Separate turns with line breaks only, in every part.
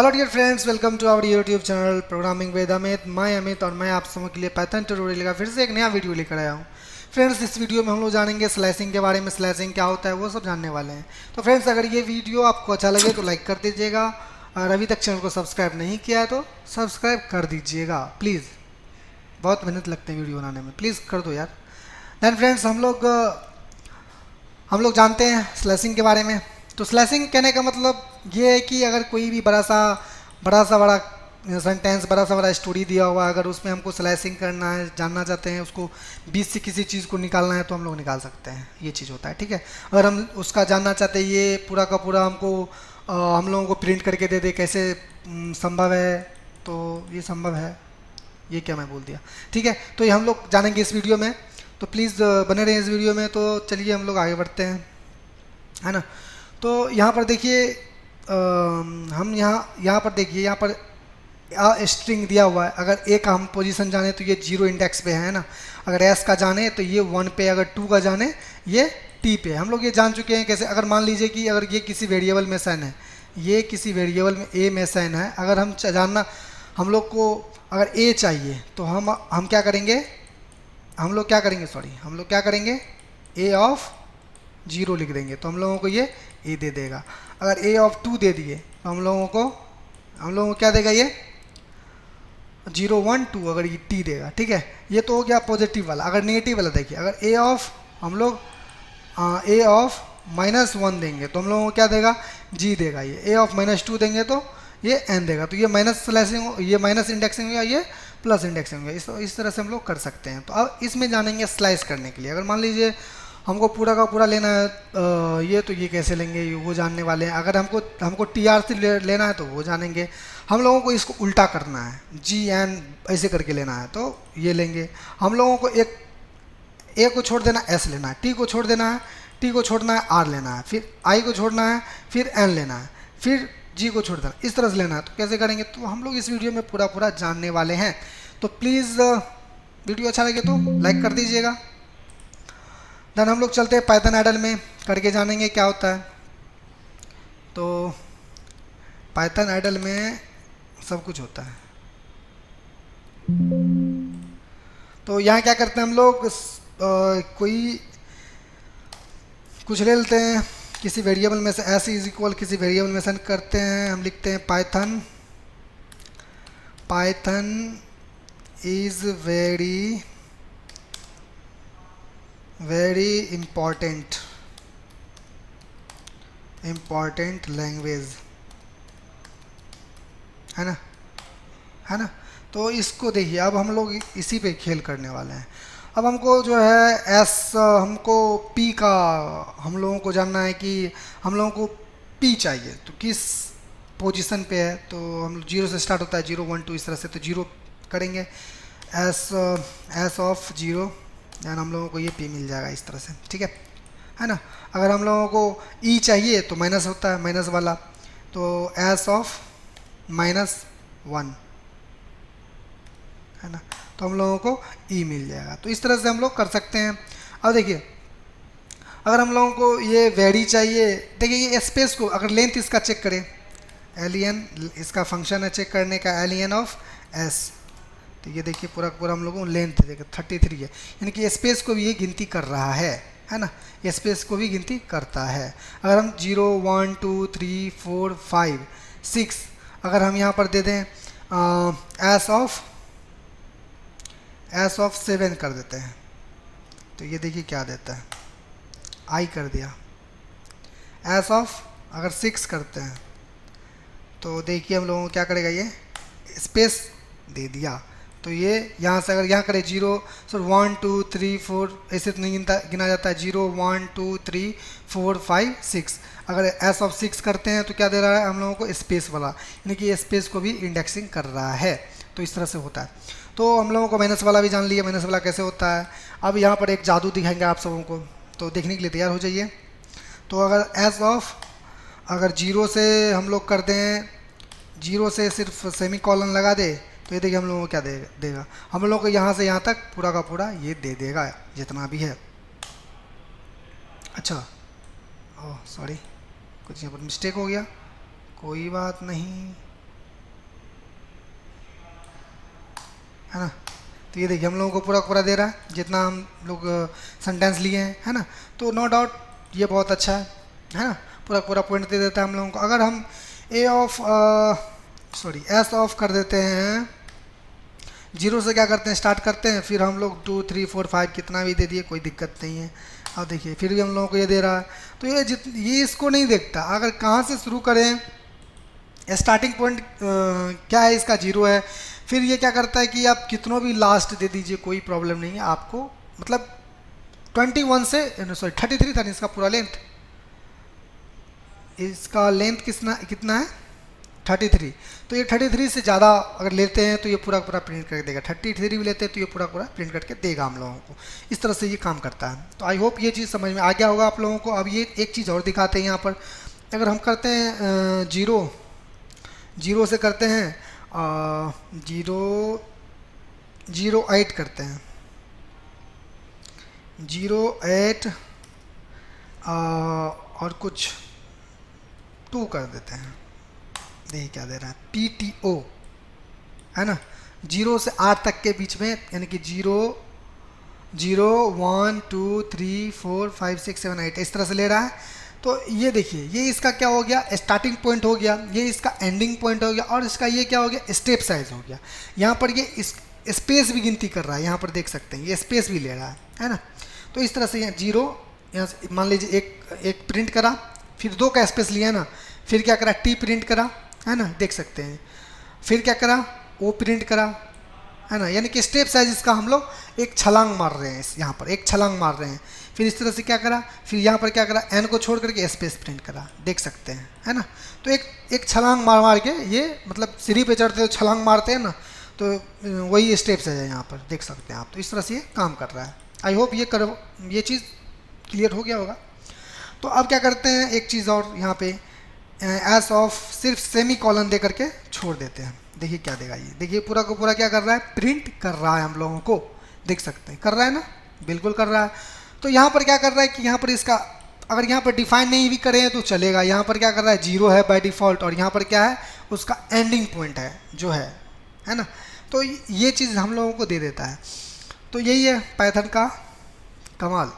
Hello dear friends, welcome to our YouTube channel programming with Amit. मैं अमित और मैं आप सबों के लिए पाइथन ट्यूटोरियल का फिर से एक नया वीडियो लेकर आया हूँ। फ्रेंड्स, इस वीडियो में हम लोग जानेंगे स्लाइसिंग के बारे में। स्लाइसिंग क्या होता है वो सब जानने वाले हैं। तो फ्रेंड्स, अगर ये वीडियो आपको अच्छा लगे तो लाइक कर दीजिएगा, और अभी तक चैनल को सब्सक्राइब नहीं किया है तो सब्सक्राइब कर दीजिएगा प्लीज़। बहुत मेहनत लगते हैं वीडियो बनाने में, प्लीज़ कर दो यार। देन फ्रेंड्स, हम लोग जानते हैं स्लैशिंग के बारे में। तो स्लैशिंग कहने का मतलब ये है कि अगर कोई भी बड़ा सेंटेंस, बड़ा सा बड़ा स्टोरी दिया हुआ है, अगर उसमें हमको स्लैशिंग करना है, जानना चाहते हैं उसको बीच से किसी चीज़ को निकालना है तो हम लोग निकाल सकते हैं। ये चीज़ होता है, ठीक है। अगर हम उसका जानना चाहते हैं ये पूरा का पूरा हमको हम लोगों को प्रिंट करके दे दे, कैसे संभव है, तो ये संभव है। ये क्या मैं बोल दिया, ठीक है। तो ये हम लोग जानेंगे इस वीडियो में, तो प्लीज़ बने रहें इस वीडियो में। तो चलिए हम लोग आगे बढ़ते हैं, है ना। तो यहाँ पर देखिए, हम यहाँ पर देखिए, यहाँ पर स्ट्रिंग दिया हुआ है। अगर ए का हम पोजीशन जाने तो ये 0 इंडेक्स पे है ना। अगर एस का जाने तो ये 1 पे, अगर 2 का जाने ये टी पे। हम लोग ये जान चुके हैं कैसे। अगर मान लीजिए कि अगर ये किसी वेरिएबल में साइन है, ये किसी वेरिएबल में ए में साइन है, अगर हम जानना, हम लोग को अगर ए चाहिए तो हम क्या करेंगे, हम लोग क्या करेंगे, ए ऑफ 0 लिख देंगे तो हम लोगों को ये ए दे देगा। अगर ए ऑफ 2 दे दिए तो हम लोगों को क्या देगा, ये 0 1 2, अगर ये टी देगा, ठीक है। ये तो हो गया पॉजिटिव वाला। अगर नेगेटिव वाला देखिए, अगर ए ऑफ -1 देंगे तो हम लोगों को क्या देगा, जी देगा। ये ए ऑफ -2 देंगे तो ये एन देगा। तो ये माइनस स्लैशिंग, ये माइनस इंडेक्सिंग हो गया, ये प्लस इंडेक्सिंग हो गया। इस तरह से हम लोग कर सकते हैं। तो अब इसमें जानेंगे स्लाइस करने के लिए। अगर मान लीजिए हमको पूरा का पूरा लेना है, ये तो ये कैसे लेंगे, वो जानने वाले हैं। अगर हमको टी आर से लेना है तो वो जानेंगे। हम लोगों को इसको उल्टा करना है, जी एन ऐसे करके लेना है तो ये लेंगे। हम लोगों को एक ए को छोड़ देना, एस लेना है, टी को छोड़ देना है, टी को छोड़ना है, आर लेना है, फिर आई को छोड़ना है, फिर एन लेना है, फिर जी को छोड़ देना, इस तरह से लेना है। तो कैसे करेंगे, तो हम लोग इस वीडियो में पूरा जानने वाले हैं। तो प्लीज़ वीडियो अच्छा लगे तो लाइक कर दीजिएगा। देन हम लोग चलते हैं पाइथन आइडल में, करके जानेंगे क्या होता है। तो पाइथन आइडल में सब कुछ होता है। तो यहाँ क्या करते हैं हम लोग, कोई कुछ ले लेते हैं किसी वेरिएबल में से, एस इज इक्वल किसी वेरिएबल में सेंड करते हैं। हम लिखते हैं Python is very important language, है ना। तो इसको देखिए, अब हम लोग इसी पे खेल करने वाले हैं। अब हमको जो है हमको पी का हम लोगों को जानना है कि हम लोगों को पी चाहिए तो किस पोजीशन पे है। तो हम 0 से स्टार्ट होता है, 0 1 2 इस तरह से। तो 0 करेंगे, एस ऑफ 0, यानी हम लोगों को ये पी मिल जाएगा इस तरह से, ठीक है ना। अगर हम लोगों को ई चाहिए तो माइनस होता है, माइनस वाला, तो एस ऑफ -1, है ना। तो हम लोगों को ई मिल जाएगा। तो इस तरह से हम लोग कर सकते हैं। अब देखिए, अगर हम लोगों को ये वेरी चाहिए, देखिए ये स्पेस को अगर लेंथ इसका चेक करें, एलियन इसका फंक्शन है चेक करने का, एलियन ऑफ एस। तो ये देखिए पूरा हम लोगों को लेंथ देखिए 33 है, यानी कि स्पेस को भी ये गिनती कर रहा है ना। ये स्पेस को भी गिनती करता है। अगर हम 0 1 2 3 4 5 6 अगर हम यहाँ पर दे दें एस ऑफ 7 कर देते हैं, तो ये देखिए क्या देता है, आई कर दिया। एस ऑफ अगर 6 करते हैं तो देखिए हम लोगों को क्या करेगा, ये स्पेस दे दिया। तो ये यहाँ से अगर यहाँ करें 0 1 2 3 4 ऐसे तो नहीं गिना जाता है, 0 1 2 3 4 5 6। अगर एस ऑफ 6 करते हैं तो क्या दे रहा है हम लोगों को, स्पेस वाला, यानी कि स्पेस को भी इंडेक्सिंग कर रहा है। तो इस तरह से होता है। तो हम लोगों को माइनस वाला भी जान लिया, माइनस वाला कैसे होता है। अब यहाँ पर एक जादू दिखाएंगे आप सबों को, तो देखने के लिए तैयार हो जाइए। तो अगर एस ऑफ अगर 0 से हम लोग कर दें, 0 से सिर्फ सेमी कॉलन लगा दे, तो ये देखिए हम लोगों को क्या देगा, हम लोग को यहाँ से यहाँ तक पूरा का पूरा ये दे देगा जितना भी है। अच्छा, ओह सॉरी, कुछ यहाँ पर मिस्टेक हो गया, कोई बात नहीं, है ना। तो ये देखिए हम लोगों को पूरा पूरा दे रहा है जितना हम लोग सेंटेंस लिए हैं, है ना। तो नो डाउट ये बहुत अच्छा है ना, पूरा पूरा पॉइंट दे देता है हम लोगों को। अगर हम ए ऑफ एस ऑफ कर देते हैं, जीरो से क्या करते हैं स्टार्ट करते हैं, फिर हम लोग 2 3 4 5 कितना भी दे दिए कोई दिक्कत नहीं है। अब देखिए फिर भी हम लोगों को ये दे रहा है, तो ये इसको नहीं देखता। अगर कहाँ से शुरू करें, स्टार्टिंग पॉइंट क्या है इसका, जीरो है। फिर ये क्या करता है कि आप कितनों भी लास्ट दे दीजिए कोई प्रॉब्लम नहीं है आपको, मतलब 21 से सॉरी 33 था इसका पूरा लेंथ, इसका लेंथ कितना है 33। तो ये 33 से ज़्यादा अगर लेते हैं तो ये पूरा पूरा प्रिंट करके देगा, 33 भी लेते हैं तो ये पूरा पूरा प्रिंट करके देगा हम लोगों को। इस तरह से ये काम करता है। तो आई होप ये चीज़ समझ में आ गया होगा आप लोगों को। अब ये एक चीज़ और दिखाते हैं यहाँ पर, अगर हम करते हैं जीरो से करते हैं 08 करते हैं, 08 और कुछ 2 कर देते हैं। देखिए क्या दे रहा है, PTO है ना, 0 से 8 तक के बीच में, यानी कि 0 1 2 3 4 5 6 7 8 इस तरह से ले रहा है। तो ये देखिए ये इसका क्या हो गया, स्टार्टिंग पॉइंट हो गया, ये इसका एंडिंग पॉइंट हो गया, और इसका ये क्या हो गया, स्टेप साइज हो गया। यहाँ पर ये इस स्पेस भी गिनती कर रहा है, यहाँ पर देख सकते हैं ये स्पेस भी ले रहा है ना। तो इस तरह से यहाँ 0 यहाँ मान लीजिए एक प्रिंट करा, फिर 2 का स्पेस लिया ना, फिर क्या करा T प्रिंट करा, है ना, देख सकते हैं। फिर क्या करा, O प्रिंट करा, है ना, यानी कि स्टेप साइज इसका हम लोग एक छलांग मार रहे हैं, यहाँ पर एक छलांग मार रहे हैं। फिर इस तरह से क्या करा, फिर यहाँ पर क्या करा, N को छोड़ करके स्पेस प्रिंट करा, देख सकते हैं, है ना। तो एक छलांग मार मार के ये मतलब सीढ़ी पे चढ़ते तो छलांग मारते हैं ना, तो वही स्टेप साइज है यहाँ पर, देख सकते हैं आप। तो इस तरह से ये काम कर रहा है। आई होप ये चीज़ क्लियर हो गया होगा। तो अब क्या करते हैं, एक चीज़ और यहाँ पे एस ऑफ सिर्फ सेमी कॉलन दे करके छोड़ देते हैं। देखिए क्या देगा ये, देखिए पूरा को पूरा क्या कर रहा है, प्रिंट कर रहा है हम लोगों को, देख सकते हैं कर रहा है ना, बिल्कुल कर रहा है। तो यहाँ पर क्या कर रहा है कि यहाँ पर इसका अगर यहाँ पर डिफाइन नहीं भी करें तो चलेगा, यहाँ पर क्या कर रहा है 0 है बाय डिफ़ॉल्ट, और यहाँ पर क्या है उसका एंडिंग पॉइंट है जो है ना। तो ये चीज़ हम लोगों को दे देता है। तो यही है पाइथन का कमाल।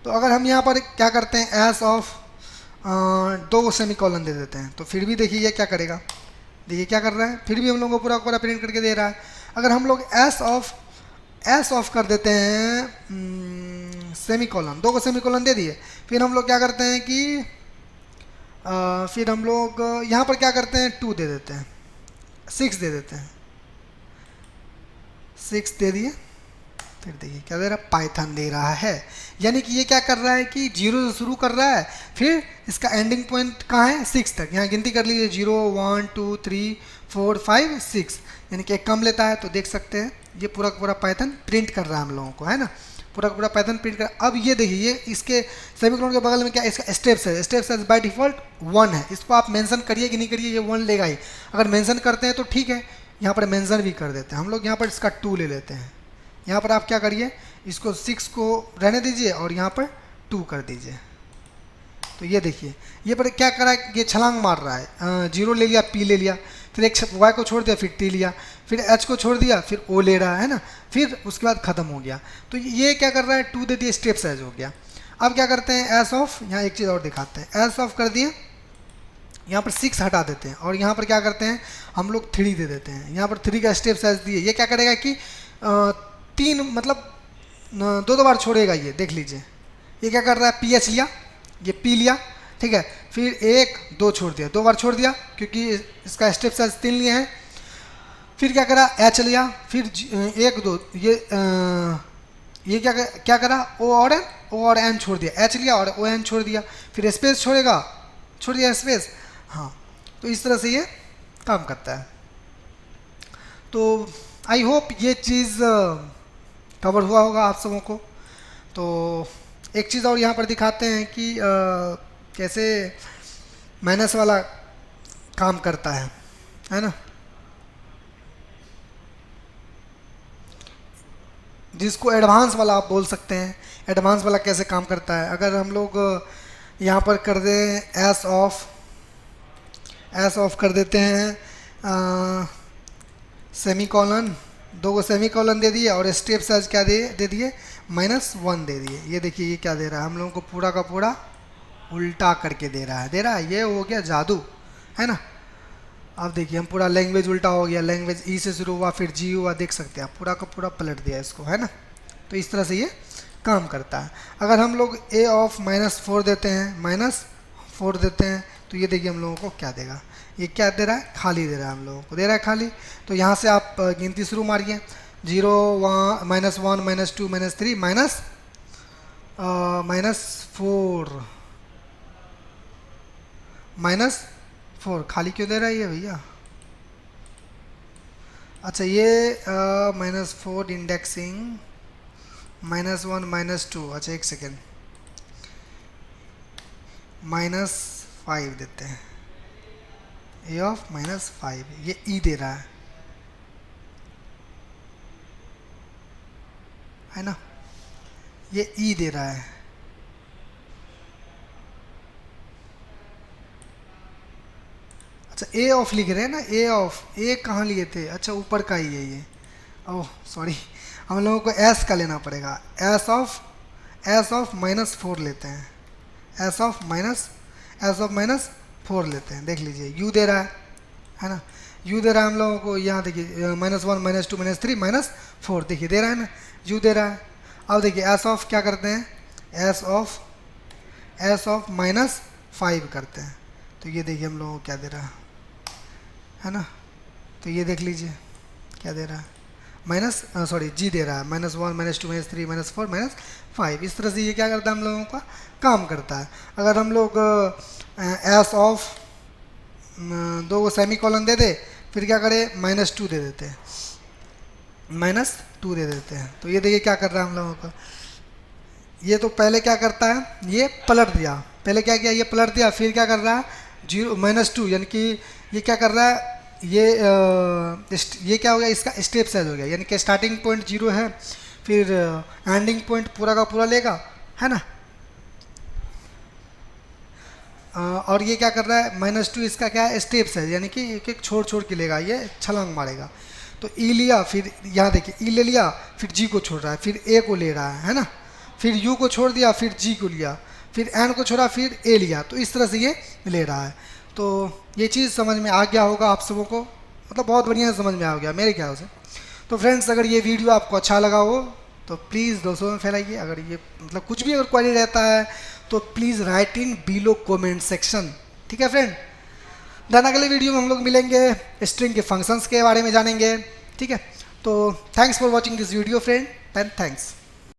तो अगर हम यहाँ पर क्या करते हैं एस ऑफ 2 सेमीकोलन दे देते हैं, तो फिर भी देखिए ये क्या करेगा, देखिए क्या कर रहा है, फिर भी हम लोगों को पूरा पूरा प्रिंट करके दे रहा है। अगर हम लोग एस ऑफ कर देते हैं सेमीकोलन, 2 को सेमीकोलन दे दिए, फिर हम लोग क्या करते हैं कि फिर हम लोग यहाँ पर क्या करते हैं 2 दे देते हैं, 6 दे देते हैं, 6 दे दिए। फिर देखिए क्या दे रहा है, पाइथन दे रहा है। यानी कि ये क्या कर रहा है कि 0 से शुरू कर रहा है, फिर इसका एंडिंग पॉइंट कहाँ है 6 तक। यहाँ गिनती कर लीजिए 0 1 2 3 4 5 6, यानी कि एक कम लेता है। तो देख सकते हैं ये पूरा पूरा पाइथन प्रिंट कर रहा है हम लोगों को, है ना, पूरा पूरा पाइथन प्रिंट कर। अब ये देखिए ये इसके सेमीकोलन के बगल में क्या, इसका स्टेप्स है, स्टेप्स है बाय डिफ़ॉल्ट 1 है। इसको आप मेंशन करिए कि नहीं करिए, ये 1 लेगा ही। अगर मेंशन करते हैं तो ठीक है, यहाँ पर मेंशन भी कर देते हैं हम लोग। यहाँ पर इसका 2 ले लेते हैं, यहाँ पर आप क्या करिए इसको 6 को रहने दीजिए और यहाँ पर 2 कर दीजिए। तो ये देखिए ये पर क्या करा, ये छलांग मार रहा है, 0 ले लिया, P ले लिया, फिर एक Y को छोड़ दिया, फिर T लिया, फिर H को छोड़ दिया, फिर O ले रहा है ना, फिर उसके बाद ख़त्म हो गया। तो ये क्या कर रहा है 2 दे दिए, स्टेप साइज हो गया। अब क्या करते हैं एस ऑफ, यहाँ एक चीज़ और दिखाते हैं, एस ऑफ कर दिए, यहाँ पर 6 हटा देते हैं, और यहाँ पर क्या करते हैं हम लोग 3 दे देते हैं। यहाँ पर 3 का स्टेप साइज दिए, ये क्या करेगा कि 3 मतलब 2 बार छोड़ेगा। ये देख लीजिए ये क्या कर रहा है, PH लिया, ये P लिया, ठीक है, फिर 1 2 छोड़ दिया, 2 बार छोड़ दिया क्योंकि इसका स्टेप साइज 3 लिए हैं। फिर क्या करा, H लिया, फिर 1 2 ये क्या करा, O और N छोड़ दिया, H लिया और ON छोड़ दिया, फिर स्पेस छोड़ दिया स्पेस। हाँ, तो इस तरह से ये काम करता है। तो आई होप ये चीज़ कवर हुआ होगा आप सबों को। तो एक चीज़ और यहाँ पर दिखाते हैं कि कैसे माइनस वाला काम करता है ना, जिसको एडवांस वाला आप बोल सकते हैं। एडवांस वाला कैसे काम करता है, अगर हम लोग यहाँ पर कर दें एस ऑफ कर देते हैं सेमीकोलन, दो को सेमी कॉलन दे दिए और स्टेप साइज क्या दे दिए, -1 दे दिए। ये देखिए ये क्या दे रहा है हम लोगों को, पूरा का पूरा उल्टा करके दे रहा है, ये हो गया जादू, है ना। अब देखिए हम पूरा लैंग्वेज उल्टा हो गया, लैंग्वेज ई से शुरू हुआ फिर जी हुआ, देख सकते हैं आप पूरा का पूरा पलट दिया इसको, है ना। तो इस तरह से ये काम करता है। अगर हम लोग a ऑफ -4 देते हैं, -4 देते हैं, तो ये देखिए हम लोगों को क्या देगा, ये क्या दे रहा है, खाली दे रहा है हम लोगों को, दे रहा है खाली। तो यहाँ से आप गिनती शुरू मारिए, 0 1 -1 -2 -3 -4 खाली क्यों दे रहा है ये भैया। अच्छा ये -4 इंडेक्सिंग -1 -2, अच्छा एक सेकेंड, -5 देते हैं, a ऑफ -5, ये e दे रहा है ना, ये e दे रहा है। अच्छा a ऑफ लिख रहे हैं ना, a ऑफ, a कहाँ लिए थे, अच्छा ऊपर का ही है ये, ओह सॉरी, हम लोगों को s का लेना पड़ेगा, s ऑफ -4 लेते हैं, s ऑफ -4 लेते हैं, देख लीजिए u दे रहा है ना, u दे रहा है हम लोगों को, यहाँ देखिए -1 -2 -3 -4 देखिए दे रहा है ना, u दे रहा है। अब देखिए s ऑफ क्या करते हैं, s ऑफ -5 करते हैं, तो ये देखिए हम लोगों को क्या दे रहा है ना, तो ये देख लीजिए क्या दे रहा है, जी दे रहा है, -1 -2 -3 -4 -5, इस तरह से ये क्या करता है हम लोगों का काम करता है। अगर हम लोग एस ऑफ 2 को सेमी कॉलन दे दे, फिर क्या करें, -2 दे देते हैं, -2 दे देते हैं, तो ये देखिए क्या कर रहा है हम लोगों का, ये तो पहले क्या करता है, ये पलट दिया, पहले क्या किया, ये पलट दिया, फिर क्या कर रहा है, 0 -2, यानी कि ये क्या कर रहा है, ये क्या हो गया, इसका स्टेप साइज हो गया, यानी कि स्टार्टिंग पॉइंट 0 है, फिर एंडिंग पॉइंट पूरा का पूरा लेगा, है ना। और ये क्या कर रहा है, -2 इसका क्या है, स्टेप साइज, यानी कि एक एक छोड़ छोड़ के लेगा, ये छलांग मारेगा। तो ई लिया, फिर यहाँ देखिए ई ले लिया, फिर जी को छोड़ रहा है, फिर ए को ले रहा है ना, फिर यू को छोड़ दिया, फिर जी को लिया, फिर एन को छोड़ा, फिर ए लिया, तो इस तरह से ये ले रहा है। तो ये चीज़ समझ में आ गया होगा आप सबों को, मतलब बहुत बढ़िया समझ में आ गया मेरे ख्याल से। तो फ्रेंड्स अगर ये वीडियो आपको अच्छा लगा हो तो प्लीज़ दोस्तों में फैलाइए, अगर ये मतलब कुछ भी अगर क्वेरी रहता है तो please write in below comment section, ठीक है फ्रेंड। देन अगले वीडियो में हम लोग मिलेंगे, स्ट्रिंग के फंक्शंस के बारे में जानेंगे, ठीक है। तो thanks for watching this video friend, and thanks.